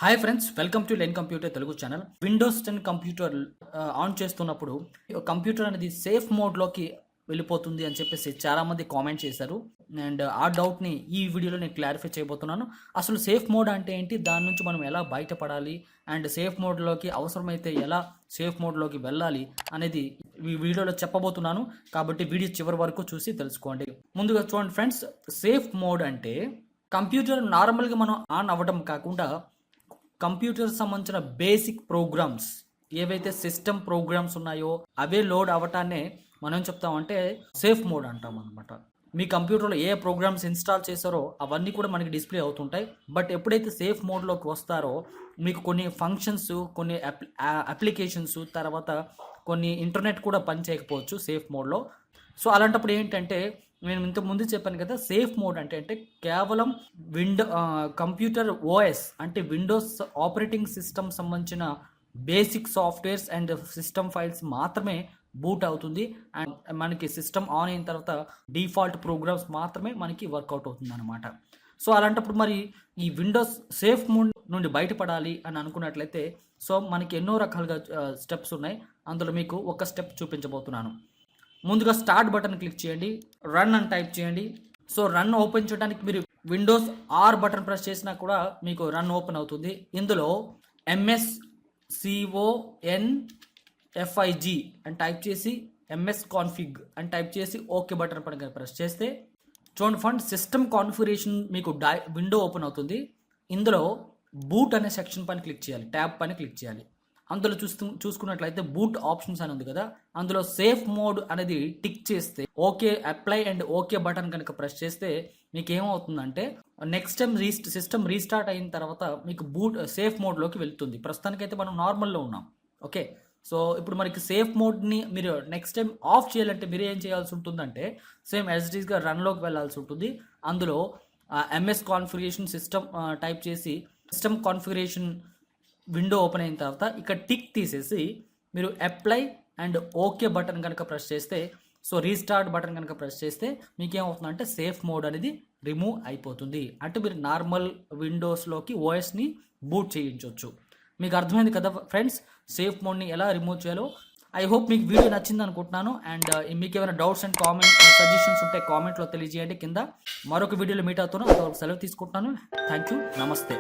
Hi friends, welcome to learn computer Telugu channel. Windows 10 computer on చేస్తున్నప్పుడు computer అనేది safe మోడ్లోకి వెళ్ళిపోతుంది అని చెప్పేసి చాలామంది కామెంట్ చేశారు. అండ్ ఆ డౌట్ని ఈ వీడియోలో నేను క్లారిఫై చేయబోతున్నాను. అసలు సేఫ్ మోడ్ అంటే ఏంటి, దాని నుంచి మనం ఎలా బయటపడాలి, అండ్ సేఫ్ మోడ్లోకి అవసరమైతే ఎలా సేఫ్ మోడ్లోకి వెళ్ళాలి అనేది ఈ వీడియోలో చెప్పబోతున్నాను. కాబట్టి వీడియో చివరి వరకు చూసి తెలుసుకోండి. ముందుగా చూడండి ఫ్రెండ్స్, సేఫ్ మోడ్ అంటే కంప్యూటర్ నార్మల్గా మనం ఆన్ అవ్వడం కాకుండా కంప్యూటర్ సంబంధించిన బేసిక్ ప్రోగ్రామ్స్ ఏవైతే సిస్టమ్ ప్రోగ్రామ్స్ ఉన్నాయో అవే లోడ్ అవ్వటాన్నే మనం చెప్తామంటే సేఫ్ మోడ్ అంటాం అనమాట. మీ కంప్యూటర్లో ఏ ప్రోగ్రామ్స్ ఇన్స్టాల్ చేశారో అవన్నీ కూడా మనకి డిస్ప్లే అవుతుంటాయి. బట్ ఎప్పుడైతే సేఫ్ మోడ్లోకి వస్తారో మీకు కొన్ని ఫంక్షన్స్, కొన్ని అప్లికేషన్స్, తర్వాత కొన్ని ఇంటర్నెట్ కూడా పనిచేయకపోవచ్చు సేఫ్ మోడ్లో. సో అలాంటప్పుడు ఏంటంటే, నేను ఇంత ముందు చెప్పాను కదా, సేఫ్ మోడ్ అంటే కేవలం కంప్యూటర్ ఓఎస్ అంటే విండోస్ ఆపరేటింగ్ సిస్టమ్ సంబంధించిన basic softwares and system files మాత్రమే బూట్ అవుతుంది. అండ్ మనకి సిస్టమ్ ఆన్ అయిన తర్వాత డిఫాల్ట్ ప్రోగ్రామ్స్ మాత్రమే మనకి వర్కౌట్ అవుతుంది అనమాట. సో అలాంటప్పుడు మరి ఈ విండోస్ సేఫ్ మోడ్ నుండి బయటపడాలి అని అనుకున్నట్లయితే, సో మనకి ఎన్నో రకాలుగా స్టెప్స్ ఉన్నాయి. అందులో మీకు ఒక స్టెప్ చూపించబోతున్నాను. ముందుగా స్టార్ట్ బటన్ క్లిక్ చేయండి, రన్ అని టైప్ చేయండి. సో రన్ ఓపెన్ చేయడానికి మీరు విండోస్ ఆర్ బటన్ ప్రెస్ చేసినా కూడా మీకు రన్ ఓపెన్ అవుతుంది. ఇందులో MSCONFIG అని టైప్ చేసి MS config అని టైప్ చేసి ఓకే బటన్ పైన ప్రెస్ చేస్తే చూడండి ఫ్రెండ్, సిస్టమ్ కాన్ఫిగరేషన్ మీకు విండో ఓపెన్ అవుతుంది. ఇందులో బూట్ అనే సెక్షన్ పైన క్లిక్ చేయాలి, ట్యాబ్ పైన క్లిక్ చేయాలి. అందులో చూసుకున్నట్లయితే బూట్ ఆప్షన్స్ అని ఉంది కదా, అందులో సేఫ్ మోడ్ అనేది టిక్ చేస్తే okay apply and okay button కనుక ప్రెస్ చేస్తే మీకు ఏమవుతుందంటే నెక్స్ట్ టైం సిస్టమ్ రీస్టార్ట్ అయిన తర్వాత మీకు సేఫ్ మోడ్లోకి వెళ్తుంది. ప్రస్తుతానికైతే మనం నార్మల్లో ఉన్నాం. ఓకే, సో ఇప్పుడు మనకి సేఫ్ మోడ్ని మీరు నెక్స్ట్ టైం ఆఫ్ చేయాలంటే మీరు ఏం చేయాల్సి ఉంటుందంటే సేమ్ యాజ్ రన్లోకి వెళ్ళాల్సి ఉంటుంది. అందులో MS కాన్ఫిగరేషన్ సిస్టమ్ టైప్ చేసి సిస్టమ్ కాన్ఫిగరేషన్ విండో ఓపెన్ అయిన తర్వాత ఇక్కడ టిక్ తీసేసి మీరు అప్లై అండ్ ఓకే బటన్ కనుక ప్రెస్ చేస్తే, సో రీస్టార్ట్ బటన్ కనుక ప్రెస్ చేస్తే మీకు ఏమవుతుందంటే సేఫ్ మోడ్ అనేది రిమూవ్ అయిపోతుంది. అంటే మీరు నార్మల్ విండోస్లోకి ఓఎస్ని బూట్ చేయించవచ్చు. మీకు అర్థమైంది కదా ఫ్రెండ్స్, సేఫ్ మోడ్ని ఎలా రిమూవ్ చేయాలో. ఐ హోప్ మీకు వీడియో నచ్చింది అనుకుంటున్నాను. అండ్ మీకు ఏమైనా డౌట్స్ అండ్ సజెషన్స్ ఉంటే కామెంట్లో తెలియజేయండి కింద. మరొక వీడియోలో మీట్ అవుతున్నాను. సెలవు తీసుకుంటున్నాను. థ్యాంక్ యూ, నమస్తే.